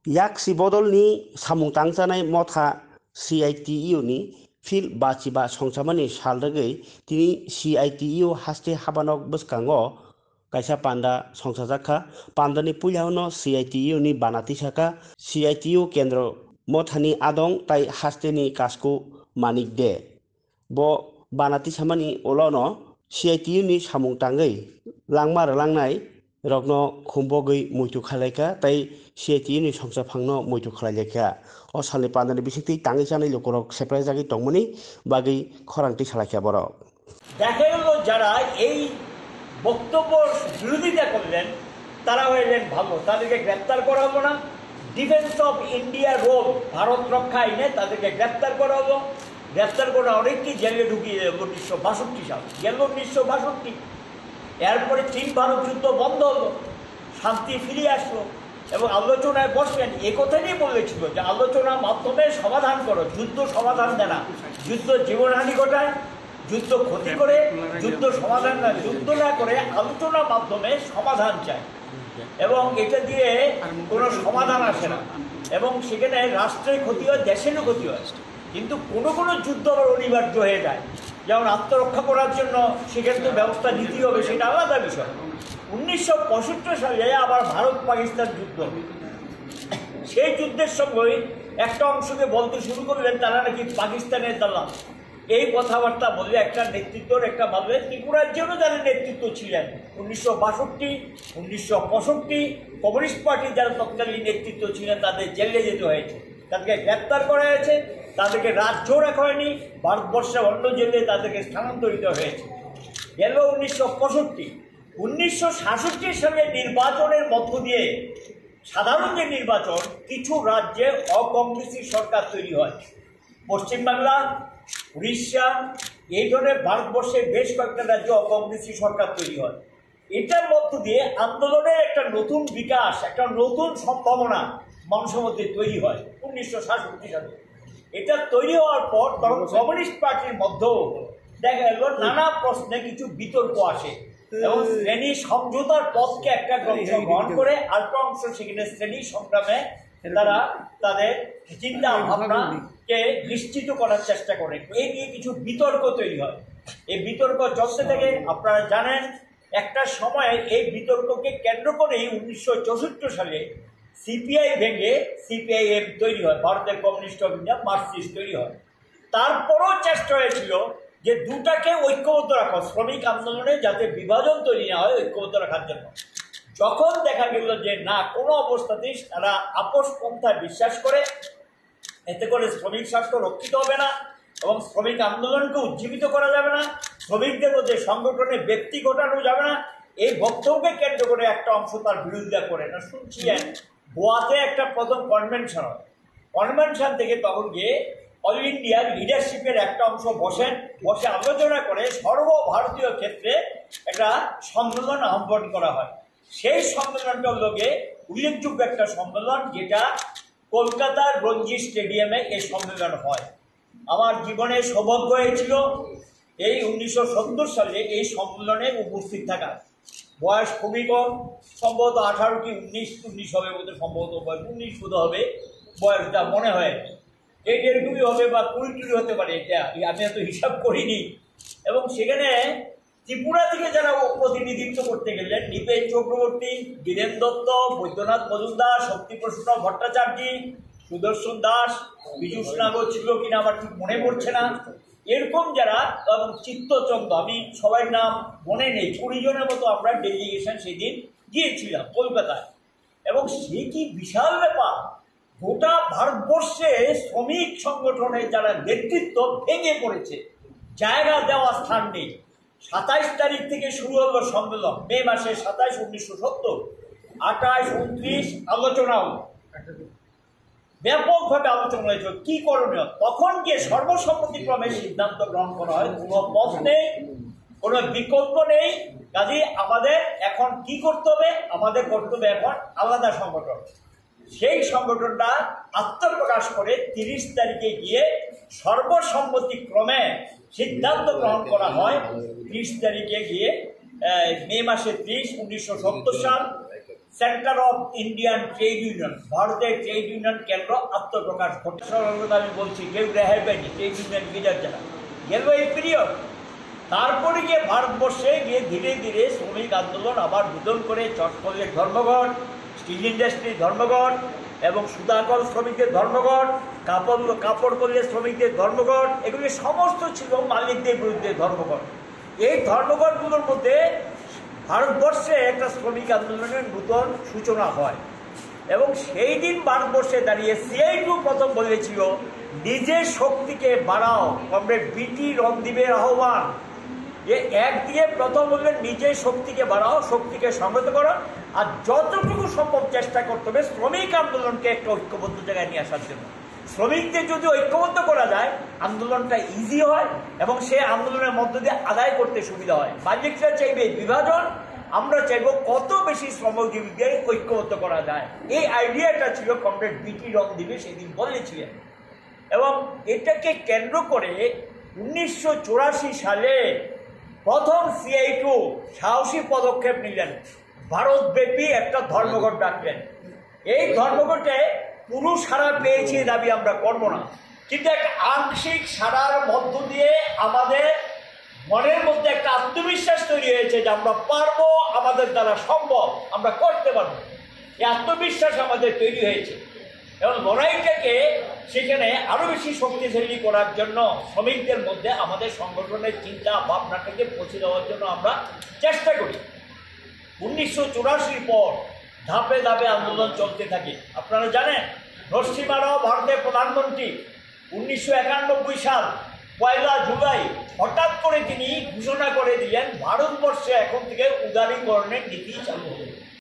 Yaksi bodolni samung tangjanai motha CITU ni fil bachiba songsamani salrogoi tini CITU haste habanok bwskango kaisa panda songsajaka pandani puilano CITU ni banati saka CITU kendro mothani adong tai haste ni kasko manik de bo banati samani olono CITU ni samung tangoi langmar langnai rokno khumbogoi muitu khalaika tai CITU ni songsa phangno muitu khalaika o salni pandani bisikti tangi janai lokorok separate jagi tongmani bagi khorangti salakya borok দেখা গেল যারা এই বক্তব্য বিরোধিতা করলেন তারা হইলেন ভালো, তাদেরকে গ্রেপ্তার করা হবো না। Defence of India road Bharat রক্ষা আইনে তাদেরকে গ্রেপ্তার করা হবো। গ্রেপ্তার করে অনেককে জেলে ঢুকিয়ে দেব 1962 সাল গেল 1962। এরপরে চীন ভারত যুদ্ধ বন্ধ হলো, শান্তি ফিরে আসলো এবং আলোচনায় বসলেন। এ কথাই বলেছিল যে আলোচনার মাধ্যমে সমাধান করো, যুদ্ধ সমাধান দেয় না, যুদ্ধ জীবনহানি ঘটায়, যুদ্ধ ক্ষতি করে, যুদ্ধ সমাধান না, যুদ্ধ না করে আলোচনার মাধ্যমে সমাধান চায় এবং এটা দিয়ে কোনো সমাধান আসে না এবং সেখানে রাষ্ট্রের ক্ষতি হয়, দেশেরও ক্ষতি হয়। কিন্তু কোনো যুদ্ধ আবার অনিবার্য হয়ে যায়, যেমন আত্মরক্ষা করার জন্য সেখানে তো ব্যবস্থা নিতেই হবে, সেটা আলাদা বিষয়। 1965 সালে আবার ভারত পাকিস্তান যুদ্ধ, সেই যুদ্ধের সঙ্গে একটা অংশকে বলতে শুরু করলেন তারা নাকি পাকিস্তানের দালাল। এই কথাবার্তা বললে একটা নেতৃত্বর একটা ভাবে ত্রিপুরার জন্য যারা নেতৃত্ব ছিলেন 1962, 1965 কমিউনিস্ট পার্টির যারা তৎকালীন নেতৃত্ব ছিলেন তাদের জেলে যেতে হয়েছে, তাদেরকে গ্রেপ্তার করা হয়েছে, তাদেরকে রাজ্য রাখা হয়নি, ভারতবর্ষের অন্য জেলে তাদেরকে স্থানান্তরিত হয়েছে। গেল 1965। 1966 সালে নির্বাচনের মধ্য দিয়ে সাধারণ যে নির্বাচন, কিছু রাজ্যে অকংগ্রেসি সরকার তৈরি হয়। পশ্চিমবাংলা, উড়িষ্যা, এই ধরনের ভারতবর্ষের বেশ কয়েকটা রাজ্যে অকংগ্রেসি সরকার তৈরি হয়। এটার মধ্য দিয়ে আন্দোলনের একটা নতুন বিকাশ, একটা নতুন সম্ভাবনা মানুষের মধ্যে তৈরি হয় 1966 সালে। এটা তৈরি হওয়ার পর তখন কমিউনিস্ট পার্টির মধ্যেও দেখা গেল নানা প্রশ্নে কিছু বিতর্ক আসে এবং শ্রেণী সমঝোতার পথকে একটা অংশ গ্রহণ করে আর অংশ সেখানে শ্রেণী সংগ্রামে তারা তাদের চিন্তা ভাবনাকে নিশ্চিত করার চেষ্টা করে। এই নিয়ে কিছু বিতর্ক তৈরি হয়। এই বিতর্ক চলতে থেকে আপনারা জানেন একটা সময়ে এই বিতর্ককে কেন্দ্র করেই 1964 সালে সিপিআই ভেঙে সিপিআইএম তৈরি হয়, ভারতের কমিউনিস্ট অফ ইন্ডিয়া মার্কসিস্ট তৈরি হয়। তারপরও চেষ্টা হয়েছিল যে দুটাকে ঐক্যবদ্ধ রাখা, শ্রমিক আন্দোলনে যাতে বিভাজন তৈরি না হয় ঐক্যবদ্ধ রাখার জন্য। যখন দেখা গেল যে না, কোনো অবস্থাতেই তারা আপোষ পন্থায় বিশ্বাস করে, এতে করে শ্রমিক স্বার্থ রক্ষিত হবে না এবং শ্রমিক আন্দোলনকে উজ্জীবিত করা যাবে না, শ্রমিকদের মধ্যে সংগঠনে ব্যক্তি ঘটানো যাবে না, এই বক্তব্যকে কেন্দ্র করে একটা অংশ তার বিরোধিতা করে না। শুনছিলেন গোয়াতে একটা প্রথম কনভেনশন হয়, কনভেনশন থেকে তখন গিয়ে অল ইন্ডিয়ার লিডারশিপের একটা অংশ বসে আলোচনা করে সর্বভারতীয় ক্ষেত্রে একটা সম্মেলন আহ্বান করা হয়। সেই সম্মেলনটা লোকে উল্লেখযোগ্য একটা সম্মেলন, যেটা কলকাতার রঞ্জি স্টেডিয়ামে এই সম্মেলন হয়। আমার জীবনে সৌভাগ্য হয়েছিল এই 1970 সালে এই সম্মেলনে উপস্থিত থাকার। বয়স খুবই কম, সম্ভবত 18 কি 19 হবে, বোধহয় সম্ভবত বয়স 19 বোধ হবে বয়সটা মনে হয়, এই এরকমই হবে বা 20 হতে পারে, এটা আমি এত হিসাব করিনি। এবং সেখানে ত্রিপুরা থেকে যারা প্রতিনিধিত্ব করতে গেলেন নিপেন চক্রবর্তী, বীরেন দত্ত, বৈদ্যনাথ মজুমদার, শক্তিপ্রসন্ন ভট্টাচার্য, সুদর্শন দাস, বিজুষ নাগর ছিল কিনা আমার ঠিক মনে পড়ছে না, এরকম যারা, এবং চিত্তচন্দ্র, আমি সবার নাম মনে নেই, 20 জনের মতো আমরা ডেলিগেশন সেদিন গিয়েছিলাম কলকাতায়। এবং সে কি বিশাল ব্যাপার, গোটা ভারতবর্ষে শ্রমিক সংগঠনের যারা নেতৃত্ব ভেঙে পড়েছে, জায়গা দেওয়া স্থান নেই। 27 তারিখ থেকে শুরু হলো সম্মেলন, মে মাসের 27, 1970, 28, 29 আলোচনা হল, ব্যাপকভাবে আলোচনা হয়েছিল কি করণীয়। তখন গিয়ে সর্বসম্মতিক্রমে সিদ্ধান্ত গ্রহণ করা হয়, কোনো পথ নেই, কোনো বিকল্প নেই, কাজে আমাদের এখন কি করতে হবে, আমাদের করতে হবে এখন আলাদা সংগঠন। সেই সংগঠনটা আত্মপ্রকাশ করে 30 তারিখে গিয়ে সর্বসম্মতিক্রমে সিদ্ধান্ত গ্রহণ করা হয়। 30 তারিখে গিয়ে মে মাসের 30, 1970 সাল centre of Indian trade union, ভারতের ট্রেড ইউনিয়ন কেন্দ্র আত্মপ্রকাশ ঘটে। সর্বদা আমি বলছি কেউ রেহাই পায়নি ট্রেড ইউনিয়ন লিডার যারা গেল এই পিরিয়ড। তারপরে গিয়ে ভারতবর্ষে গিয়ে ধীরে ধীরে শ্রমিক আন্দোলন আবার নূতন করে চটকলের ধর্মঘট, স্টিল ইন্ডাস্ট্রির ধর্মঘট এবং সুতাকল শ্রমিকদের ধর্মঘট, কাপড় কলের শ্রমিকদের ধর্মঘট, এগুলি সমস্ত ছিল মালিকদের বিরুদ্ধে ধর্মঘট। এই ধর্মঘটগুলোর মধ্যে ভারতবর্ষে একটা শ্রমিক আন্দোলনের নূতন সূচনা হয় এবং সেই দিন ভারতবর্ষে দাঁড়িয়ে সিআইটিইউ প্রথম বলেছিল নিজের শক্তিকে বাড়াও। কমরেড বিটি রণদীপের আহ্বান, যে একদিকে প্রথম বললেন নিজের শক্তিকে বাড়াও, শক্তিকে সংহত করো, আর যতটুকু সম্ভব চেষ্টা করতে হবে শ্রমিক আন্দোলনকে একটা ঐক্যবদ্ধ জায়গায় নিয়ে আসার জন্য। শ্রমিকদের যদি ঐক্যবদ্ধ করা যায় আন্দোলনটা ইজি হয় এবং সে আন্দোলনের মধ্য দিয়ে আদায় করতে সুবিধা হয়। মালিকরা চাইবে বিভাজন, আমরা চাইব কত বেশি শ্রমজীবীদের ঐক্যবদ্ধ করা যায়। এই আইডিয়াটা ছিল কমরেড বিটি রণদীপ সেদিন বলেছিলেন এবং এটাকে কেন্দ্র করে 1984 সালে প্রথম সিআইটিইউ সাহসী পদক্ষেপ নিলেন, ভারতব্যাপী একটা ধর্মঘট ডাকলেন। এই ধর্মঘটে পুরো সাড়া পেয়েছি দাবি আমরা করব না, কিন্তু একটা আংশিক সাড়ার মধ্য দিয়ে আমাদের মনের মধ্যে একটা আত্মবিশ্বাস তৈরি হয়েছে যে আমরা পারবো, আমাদের দ্বারা সম্ভব, আমরা করতে পারবো। এই আত্মবিশ্বাস আমাদের তৈরি হয়েছে এবং লড়াইটাকে সেখানে আরও বেশি শক্তিশালী করার জন্য শ্রমিকদের মধ্যে আমাদের সংগঠনের চিন্তা ভাবনাটাকে পৌঁছে দেওয়ার জন্য আমরা চেষ্টা করি। 1984 পর ধাপে ধাপে আন্দোলন চলতে থাকে। আপনারা জানেন নরসিমহা রাও ভারতের প্রধানমন্ত্রী 1991 সাল 1 জুলাই হঠাৎ করে তিনি ঘোষণা করে দিলেন ভারতবর্ষে এখন থেকে উদারীকরণের নীতি চালু হবে।